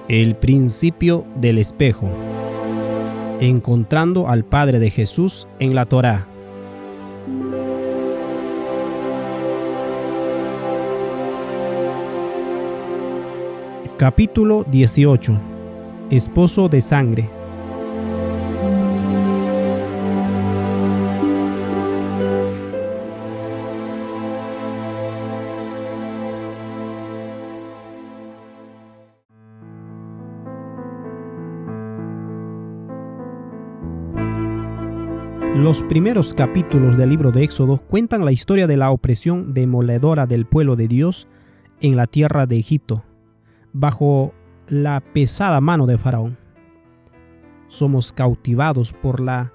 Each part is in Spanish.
El principio del espejo. Encontrando al Padre de Jesús en la Torá. Capítulo 18. Esposo de sangre. Los primeros capítulos del libro de Éxodo cuentan la historia de la opresión demoledora del pueblo de Dios en la tierra de Egipto, bajo la pesada mano de Faraón. Somos cautivados por la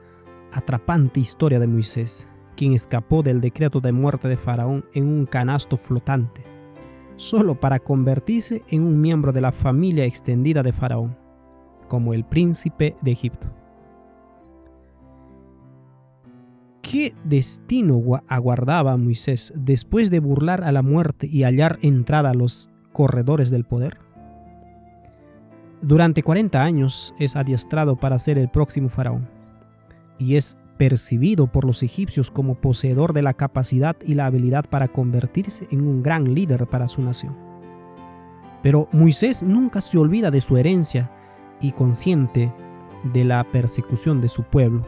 atrapante historia de Moisés, quien escapó del decreto de muerte de Faraón en un canasto flotante, solo para convertirse en un miembro de la familia extendida de Faraón, como el príncipe de Egipto. ¿Qué destino aguardaba a Moisés después de burlar a la muerte y hallar entrada a los corredores del poder? Durante 40 años es adiestrado para ser el próximo faraón y es percibido por los egipcios como poseedor de la capacidad y la habilidad para convertirse en un gran líder para su nación. Pero Moisés nunca se olvida de su herencia y, consciente de la persecución de su pueblo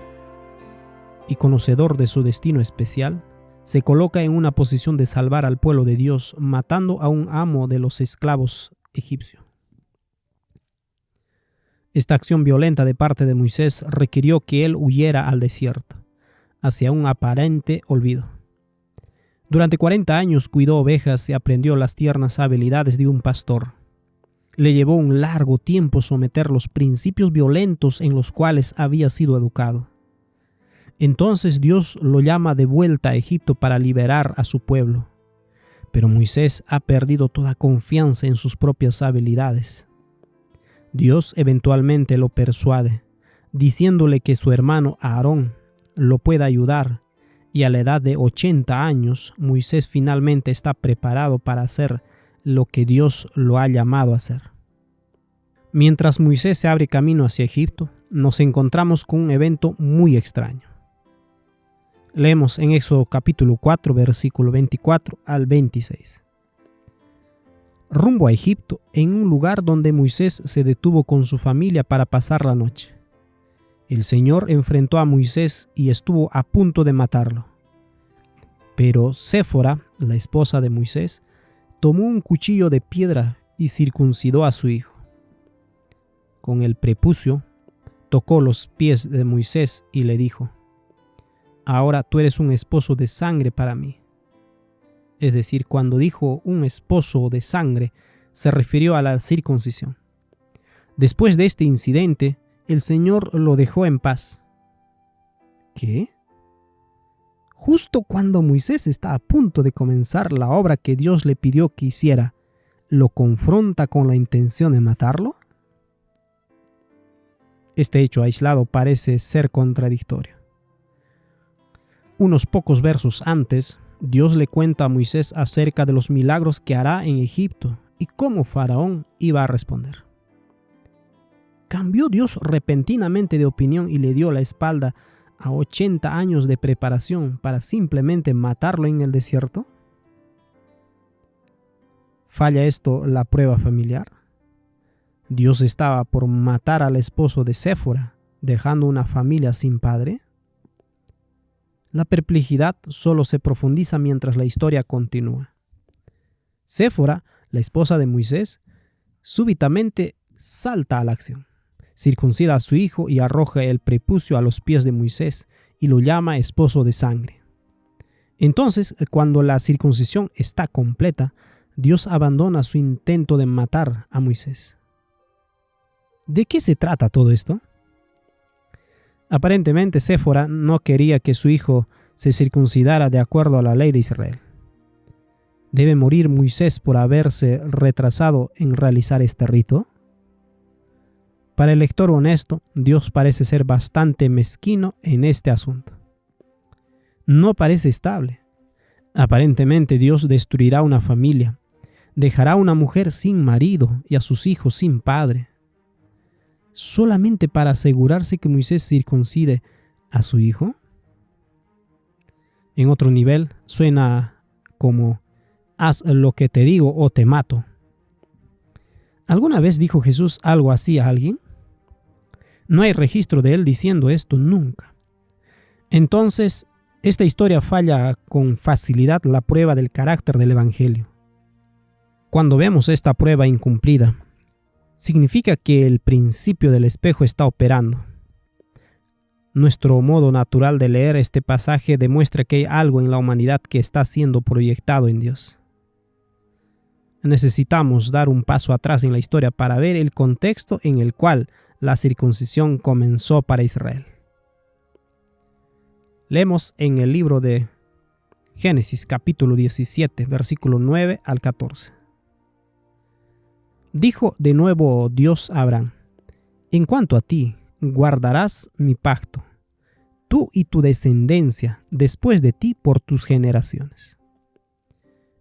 y conocedor de su destino especial, se coloca en una posición de salvar al pueblo de Dios, matando a un amo de los esclavos egipcios. Esta acción violenta de parte de Moisés requirió que él huyera al desierto, hacia un aparente olvido. Durante 40 años cuidó ovejas y aprendió las tiernas habilidades de un pastor. Le llevó un largo tiempo someter los principios violentos en los cuales había sido educado. Entonces Dios lo llama de vuelta a Egipto para liberar a su pueblo. Pero Moisés ha perdido toda confianza en sus propias habilidades. Dios eventualmente lo persuade, diciéndole que su hermano Aarón lo pueda ayudar, y a la edad de 80 años, Moisés finalmente está preparado para hacer lo que Dios lo ha llamado a hacer. Mientras Moisés se abre camino hacia Egipto, nos encontramos con un evento muy extraño. Leemos en Éxodo capítulo 4, versículo 24 al 26. Rumbo a Egipto, en un lugar donde Moisés se detuvo con su familia para pasar la noche. El Señor enfrentó a Moisés y estuvo a punto de matarlo. Pero Séfora, la esposa de Moisés, tomó un cuchillo de piedra y circuncidó a su hijo. Con el prepucio, tocó los pies de Moisés y le dijo: «Ahora tú eres un esposo de sangre para mí». Es decir, cuando dijo un esposo de sangre, se refirió a la circuncisión. Después de este incidente, el Señor lo dejó en paz. ¿Qué? Justo cuando Moisés está a punto de comenzar la obra que Dios le pidió que hiciera, ¿lo confronta con la intención de matarlo? Este hecho aislado parece ser contradictorio. Unos pocos versos antes, Dios le cuenta a Moisés acerca de los milagros que hará en Egipto y cómo Faraón iba a responder. ¿Cambió Dios repentinamente de opinión y le dio la espalda a 80 años de preparación para simplemente matarlo en el desierto? ¿Falla esto la prueba familiar? ¿Dios estaba por matar al esposo de Séfora, dejando una familia sin padre? La perplejidad solo se profundiza mientras la historia continúa. Séfora, la esposa de Moisés, súbitamente salta a la acción, circuncida a su hijo y arroja el prepucio a los pies de Moisés y lo llama esposo de sangre. Entonces, cuando la circuncisión está completa, Dios abandona su intento de matar a Moisés. ¿De qué se trata todo esto? Aparentemente, Séfora no quería que su hijo se circuncidara de acuerdo a la ley de Israel. ¿Debe morir Moisés por haberse retrasado en realizar este rito? Para el lector honesto, Dios parece ser bastante mezquino en este asunto. No parece estable. Aparentemente, Dios destruirá una familia, dejará a una mujer sin marido y a sus hijos sin padre, solamente para asegurarse que Moisés circuncide a su hijo? En otro nivel suena como: haz lo que te digo o te mato. ¿Alguna vez dijo Jesús algo así a alguien? No hay registro de él diciendo esto nunca. Entonces, esta historia falla con facilidad la prueba del carácter del Evangelio. Cuando vemos esta prueba incumplida, significa que el principio del espejo está operando. Nuestro modo natural de leer este pasaje demuestra que hay algo en la humanidad que está siendo proyectado en Dios. Necesitamos dar un paso atrás en la historia para ver el contexto en el cual la circuncisión comenzó para Israel. Leemos en el libro de Génesis capítulo 17, versículo 9 al 14. Dijo de nuevo Dios a Abraham: en cuanto a ti, guardarás mi pacto, tú y tu descendencia después de ti por tus generaciones.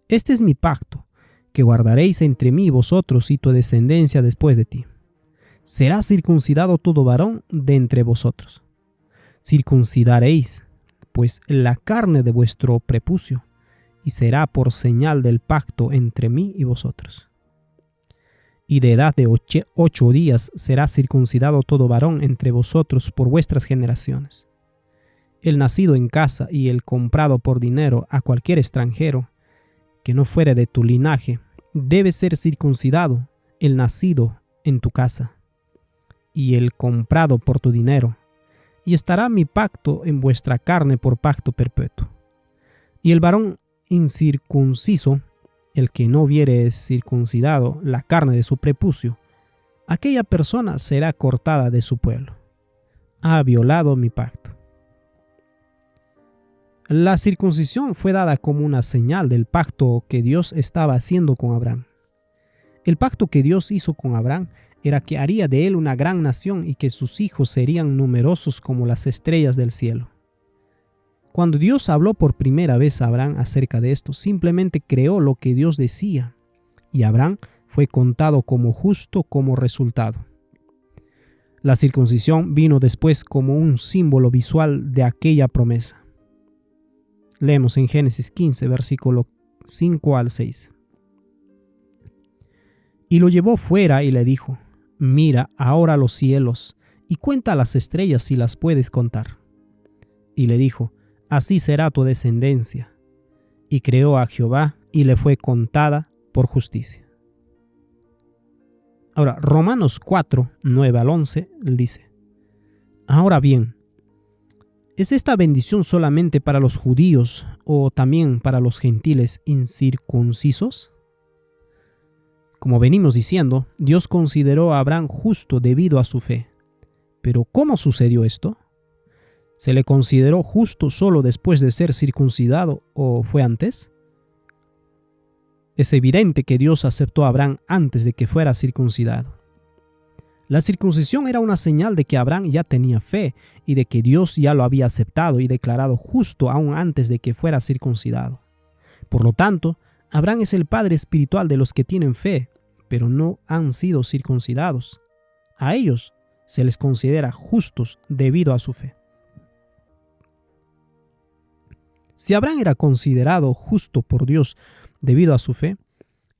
Este es mi pacto, que guardaréis entre mí vosotros y tu descendencia después de ti. Será circuncidado todo varón de entre vosotros. Circuncidaréis, pues, la carne de vuestro prepucio, y será por señal del pacto entre mí y vosotros. Y de edad de 8 días será circuncidado todo varón entre vosotros por vuestras generaciones. El nacido en casa y el comprado por dinero a cualquier extranjero que no fuere de tu linaje, debe ser circuncidado el nacido en tu casa, y el comprado por tu dinero, y estará mi pacto en vuestra carne por pacto perpetuo. Y el varón incircunciso, el que no viere circuncidado la carne de su prepucio, aquella persona será cortada de su pueblo. Ha violado mi pacto. La circuncisión fue dada como una señal del pacto que Dios estaba haciendo con Abraham. El pacto que Dios hizo con Abraham era que haría de él una gran nación y que sus hijos serían numerosos como las estrellas del cielo. Cuando Dios habló por primera vez a Abraham acerca de esto, simplemente creó lo que Dios decía, y Abraham fue contado como justo como resultado. La circuncisión vino después como un símbolo visual de aquella promesa. Leemos en Génesis 15, versículo 5 al 6. Y lo llevó fuera y le dijo: mira ahora los cielos y cuenta las estrellas si las puedes contar. Y le dijo: así será tu descendencia. Y creó a Jehová y le fue contada por justicia. Ahora, Romanos 4, 9 al 11 dice: ahora bien, ¿es esta bendición solamente para los judíos o también para los gentiles incircuncisos? Como venimos diciendo, Dios consideró a Abraham justo debido a su fe. Pero ¿cómo sucedió esto? ¿Se le consideró justo solo después de ser circuncidado o fue antes? Es evidente que Dios aceptó a Abraham antes de que fuera circuncidado. La circuncisión era una señal de que Abraham ya tenía fe y de que Dios ya lo había aceptado y declarado justo aún antes de que fuera circuncidado. Por lo tanto, Abraham es el padre espiritual de los que tienen fe, pero no han sido circuncidados. A ellos se les considera justos debido a su fe. Si Abraham era considerado justo por Dios debido a su fe,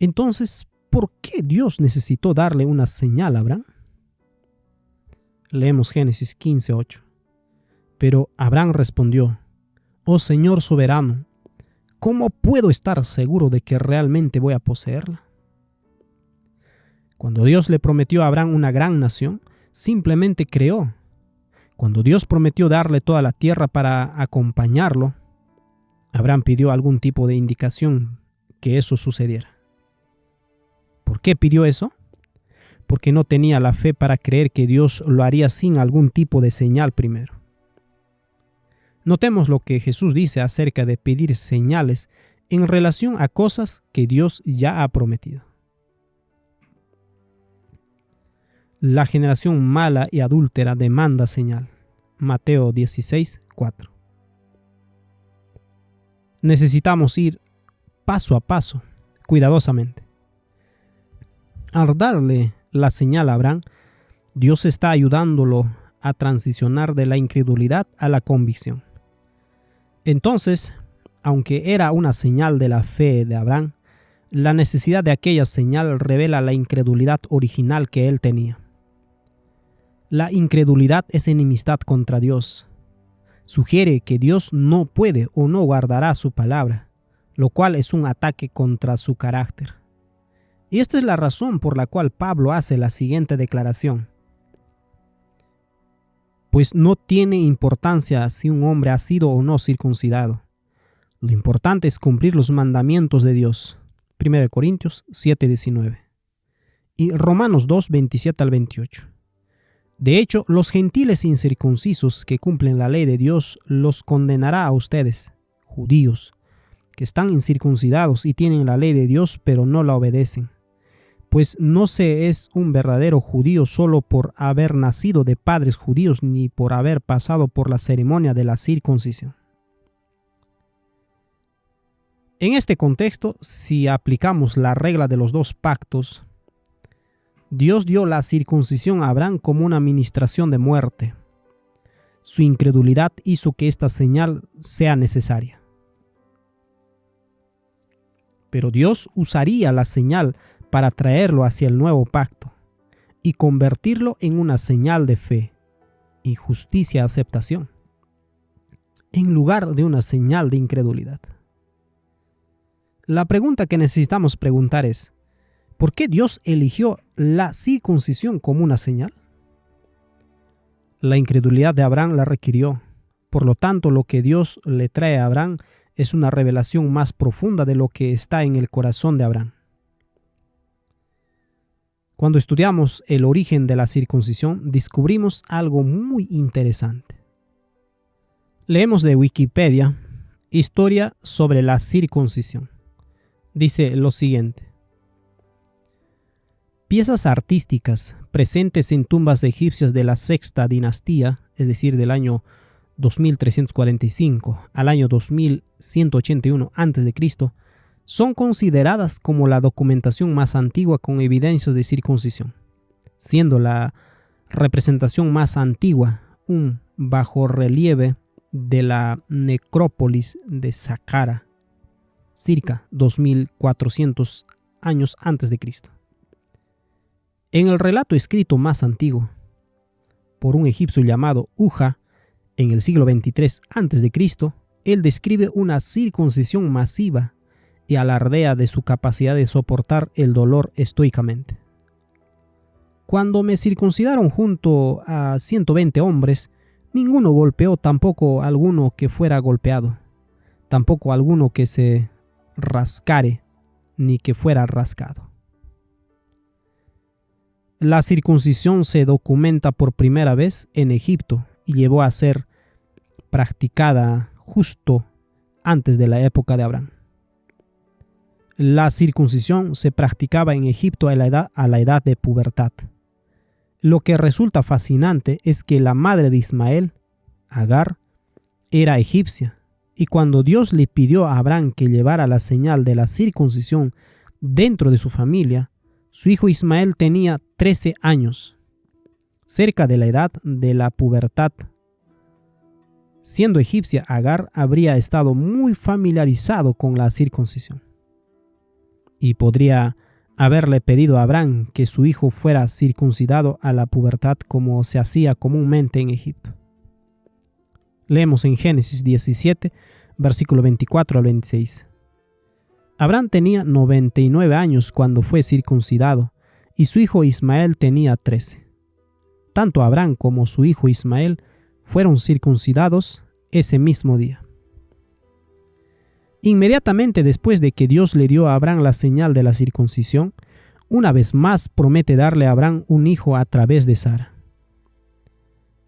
entonces, ¿por qué Dios necesitó darle una señal a Abraham? Leemos Génesis 15, 8. Pero Abraham respondió: oh Señor soberano, ¿cómo puedo estar seguro de que realmente voy a poseerla? Cuando Dios le prometió a Abraham una gran nación, simplemente creó. Cuando Dios prometió darle toda la tierra para acompañarlo, Abraham pidió algún tipo de indicación que eso sucediera. ¿Por qué pidió eso? Porque no tenía la fe para creer que Dios lo haría sin algún tipo de señal primero. Notemos lo que Jesús dice acerca de pedir señales en relación a cosas que Dios ya ha prometido. La generación mala y adúltera demanda señal. Mateo 16, 4. Necesitamos ir paso a paso, cuidadosamente. Al darle la señal a Abraham, Dios está ayudándolo a transicionar de la incredulidad a la convicción. Entonces, aunque era una señal de la fe de Abraham, la necesidad de aquella señal revela la incredulidad original que él tenía. La incredulidad es enemistad contra Dios. Sugiere que Dios no puede o no guardará su palabra, lo cual es un ataque contra su carácter. Y esta es la razón por la cual Pablo hace la siguiente declaración. Pues no tiene importancia si un hombre ha sido o no circuncidado. Lo importante es cumplir los mandamientos de Dios. 1 Corintios 7:19 y Romanos 2:27 al 28. De hecho, los gentiles incircuncisos que cumplen la ley de Dios los condenará a ustedes, judíos, que están incircuncidados y tienen la ley de Dios pero no la obedecen. Pues no se es un verdadero judío solo por haber nacido de padres judíos ni por haber pasado por la ceremonia de la circuncisión. En este contexto, si aplicamos la regla de los dos pactos, Dios dio la circuncisión a Abraham como una ministración de muerte. Su incredulidad hizo que esta señal sea necesaria. Pero Dios usaría la señal para traerlo hacia el nuevo pacto y convertirlo en una señal de fe y justicia aceptación, en lugar de una señal de incredulidad. La pregunta que necesitamos preguntar es, ¿por qué Dios eligió la circuncisión como una señal? La incredulidad de Abraham la requirió. Por lo tanto, lo que Dios le trae a Abraham es una revelación más profunda de lo que está en el corazón de Abraham. Cuando estudiamos el origen de la circuncisión, descubrimos algo muy interesante. Leemos de Wikipedia, Historia sobre la circuncisión. Dice lo siguiente. Piezas artísticas presentes en tumbas egipcias de la sexta dinastía, es decir, del año 2345 al año 2181 a.C., son consideradas como la documentación más antigua con evidencias de circuncisión, siendo la representación más antigua un bajorrelieve de la necrópolis de Saqqara, circa 2400 años antes de Cristo. En el relato escrito más antiguo, por un egipcio llamado Uja, en el siglo 23 a.C., él describe una circuncisión masiva y alardea de su capacidad de soportar el dolor estoicamente. Cuando me circuncidaron junto a 120 hombres, ninguno golpeó, tampoco alguno que fuera golpeado, tampoco alguno que se rascare, ni que fuera rascado. La circuncisión se documenta por primera vez en Egipto y llegó a ser practicada justo antes de la época de Abraham. La circuncisión se practicaba en Egipto a la edad de pubertad. Lo que resulta fascinante es que la madre de Ismael, Agar, era egipcia, y cuando Dios le pidió a Abraham que llevara la señal de la circuncisión dentro de su familia, su hijo Ismael tenía 13 años, cerca de la edad de la pubertad. Siendo egipcia, Agar habría estado muy familiarizado con la circuncisión y podría haberle pedido a Abraham que su hijo fuera circuncidado a la pubertad como se hacía comúnmente en Egipto. Leemos en Génesis 17, versículo 24 al 26. Abraham tenía 99 años cuando fue circuncidado y su hijo Ismael tenía 13. Tanto Abraham como su hijo Ismael fueron circuncidados ese mismo día. Inmediatamente después de que Dios le dio a Abraham la señal de la circuncisión, una vez más promete darle a Abraham un hijo a través de Sara.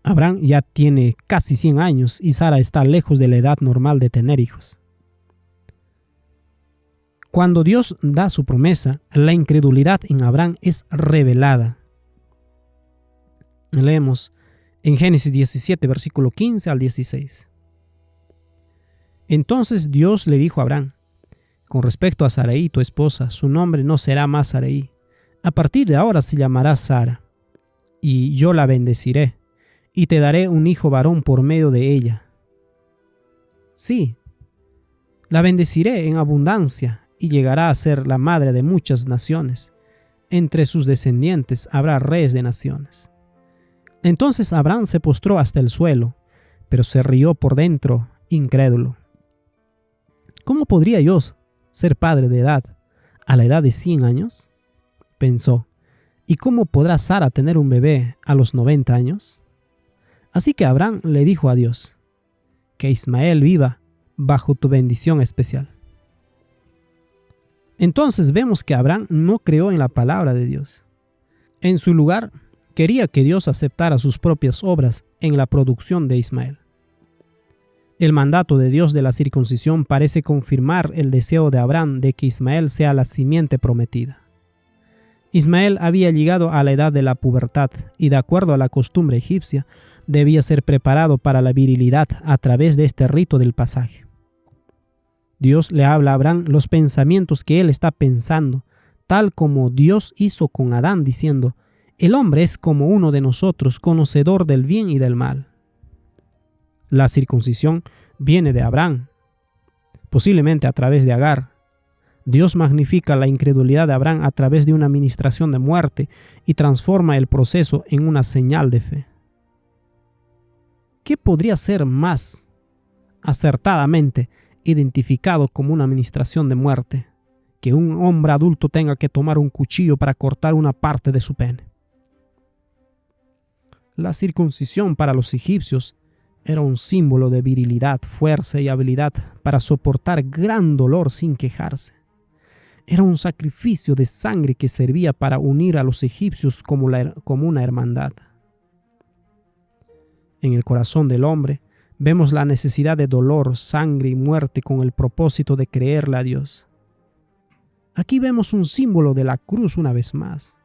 Abraham ya tiene casi 100 años y Sara está lejos de la edad normal de tener hijos. Cuando Dios da su promesa, la incredulidad en Abraham es revelada. Leemos en Génesis 17, versículo 15 al 16. Entonces Dios le dijo a Abraham, con respecto a Sarai, tu esposa, su nombre no será más Sarai. A partir de ahora se llamará Sara. y yo la bendeciré, y te daré un hijo varón por medio de ella. Sí, la bendeciré en abundancia, y llegará a ser la madre de muchas naciones. Entre sus descendientes habrá reyes de naciones. Entonces Abraham se postró hasta el suelo, pero se rió por dentro, incrédulo. ¿Cómo podría yo ser padre de edad a la edad de 100 años? Pensó. ¿Y cómo podrá Sara tener un bebé a los 90 años? Así que Abraham le dijo a Dios: que Ismael viva bajo tu bendición especial. Entonces vemos que Abraham no creó en la palabra de Dios. En su lugar, quería que Dios aceptara sus propias obras en la producción de Ismael. El mandato de Dios de la circuncisión parece confirmar el deseo de Abraham de que Ismael sea la simiente prometida. Ismael había llegado a la edad de la pubertad y, de acuerdo a la costumbre egipcia, debía ser preparado para la virilidad a través de este rito del pasaje. Dios le habla a Abraham los pensamientos que él está pensando, tal como Dios hizo con Adán, diciendo: el hombre es como uno de nosotros, conocedor del bien y del mal. La circuncisión viene de Abraham, posiblemente a través de Agar. Dios magnifica la incredulidad de Abraham a través de una ministración de muerte y transforma el proceso en una señal de fe. ¿Qué podría ser más acertadamente identificado como una ministración de muerte que un hombre adulto tenga que tomar un cuchillo para cortar una parte de su pene? La circuncisión para los egipcios era un símbolo de virilidad, fuerza y habilidad para soportar gran dolor sin quejarse. Era un sacrificio de sangre que servía para unir a los egipcios como una hermandad. En el corazón del hombre vemos la necesidad de dolor, sangre y muerte con el propósito de creerle a Dios. Aquí vemos un símbolo de la cruz una vez más.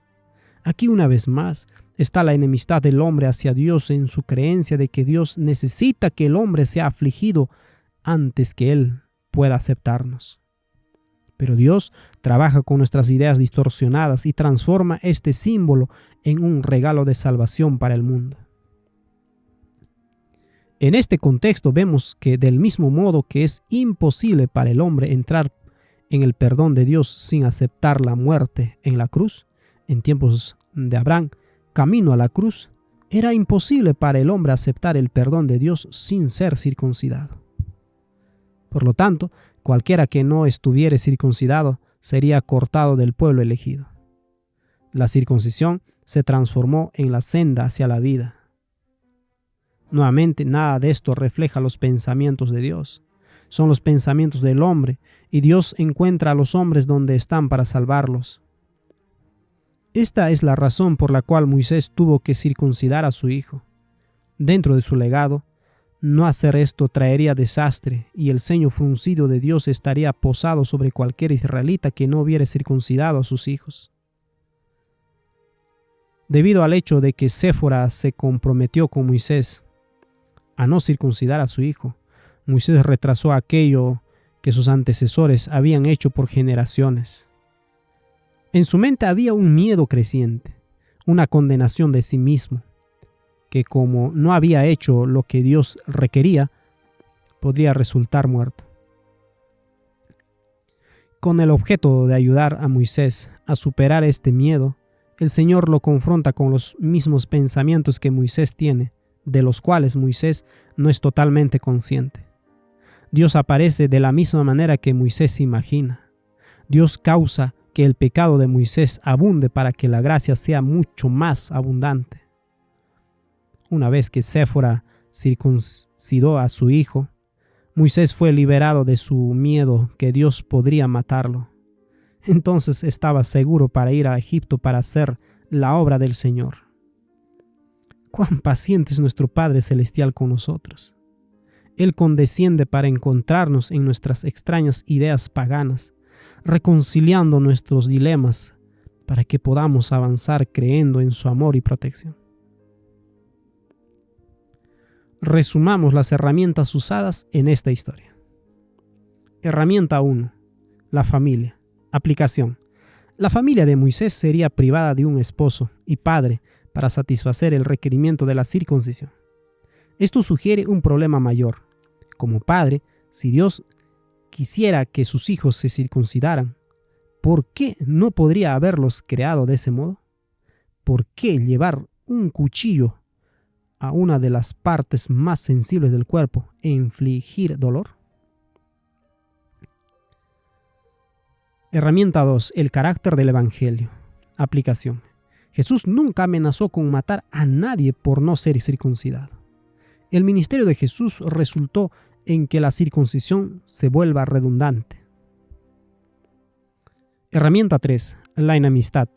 Aquí una vez más está la enemistad del hombre hacia Dios en su creencia de que Dios necesita que el hombre sea afligido antes que Él pueda aceptarnos. Pero Dios trabaja con nuestras ideas distorsionadas y transforma este símbolo en un regalo de salvación para el mundo. En este contexto vemos que del mismo modo que es imposible para el hombre entrar en el perdón de Dios sin aceptar la muerte en la cruz, en tiempos de Abraham, camino a la cruz, era imposible para el hombre aceptar el perdón de Dios sin ser circuncidado. Por lo tanto, cualquiera que no estuviere circuncidado sería cortado del pueblo elegido. La circuncisión se transformó en la senda hacia la vida. Nuevamente, nada de esto refleja los pensamientos de Dios. Son los pensamientos del hombre, y Dios encuentra a los hombres donde están para salvarlos. Esta es la razón por la cual Moisés tuvo que circuncidar a su hijo. Dentro de su legado, no hacer esto traería desastre, y el ceño fruncido de Dios estaría posado sobre cualquier israelita que no hubiera circuncidado a sus hijos. Debido al hecho de que Séfora se comprometió con Moisés a no circuncidar a su hijo, Moisés retrasó aquello que sus antecesores habían hecho por generaciones. En su mente había un miedo creciente, una condenación de sí mismo, que como no había hecho lo que Dios requería, podría resultar muerto. Con el objeto de ayudar a Moisés a superar este miedo, el Señor lo confronta con los mismos pensamientos que Moisés tiene, de los cuales Moisés no es totalmente consciente. Dios aparece de la misma manera que Moisés imagina. Dios causa que el pecado de Moisés abunde para que la gracia sea mucho más abundante. Una vez que Séfora circuncidó a su hijo, Moisés fue liberado de su miedo que Dios podría matarlo. Entonces estaba seguro para ir a Egipto para hacer la obra del Señor. Cuán paciente es nuestro Padre Celestial con nosotros. Él condesciende para encontrarnos en nuestras extrañas ideas paganas, reconciliando nuestros dilemas para que podamos avanzar creyendo en su amor y protección. Resumamos las herramientas usadas en esta historia. Herramienta 1. La familia. Aplicación. La familia de Moisés sería privada de un esposo y padre para satisfacer el requerimiento de la circuncisión. Esto sugiere un problema mayor. Como padre, si Dios quisiera que sus hijos se circuncidaran, ¿por qué no podría haberlos creado de ese modo? ¿Por qué llevar un cuchillo a una de las partes más sensibles del cuerpo e infligir dolor? Herramienta 2. El carácter del Evangelio. Aplicación. Jesús nunca amenazó con matar a nadie por no ser circuncidado. El ministerio de Jesús resultó en que la circuncisión se vuelva redundante. Herramienta 3. La enemistad.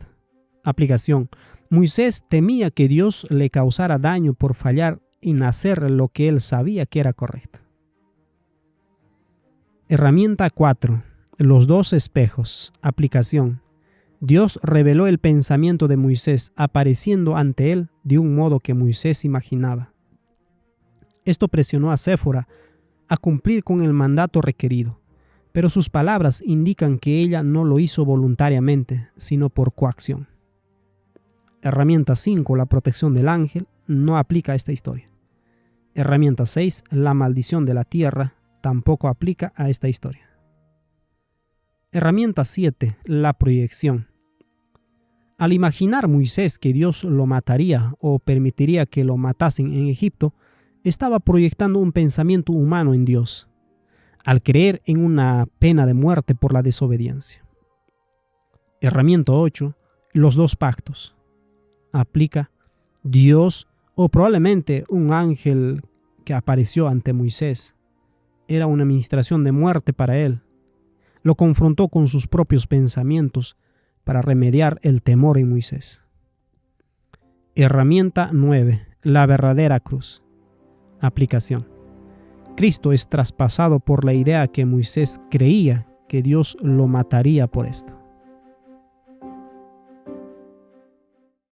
Aplicación. Moisés temía que Dios le causara daño por fallar en hacer lo que él sabía que era correcto. Herramienta 4. Los dos espejos. Aplicación. Dios reveló el pensamiento de Moisés apareciendo ante él de un modo que Moisés imaginaba. Esto presionó a Séfora a cumplir con el mandato requerido, pero sus palabras indican que ella no lo hizo voluntariamente, sino por coacción. Herramienta 5. La protección del ángel no aplica a esta historia. Herramienta 6. La maldición de la tierra tampoco aplica a esta historia. Herramienta 7. La proyección. Al imaginar Moisés que Dios lo mataría o permitiría que lo matasen en Egipto, estaba proyectando un pensamiento humano en Dios, al creer en una pena de muerte por la desobediencia. Herramienta 8. Los dos pactos. Aplica Dios o probablemente un ángel que apareció ante Moisés. Era una administración de muerte para él. Lo confrontó con sus propios pensamientos para remediar el temor en Moisés. Herramienta 9. La verdadera cruz. Aplicación. Cristo es traspasado por la idea que Moisés creía que Dios lo mataría por esto.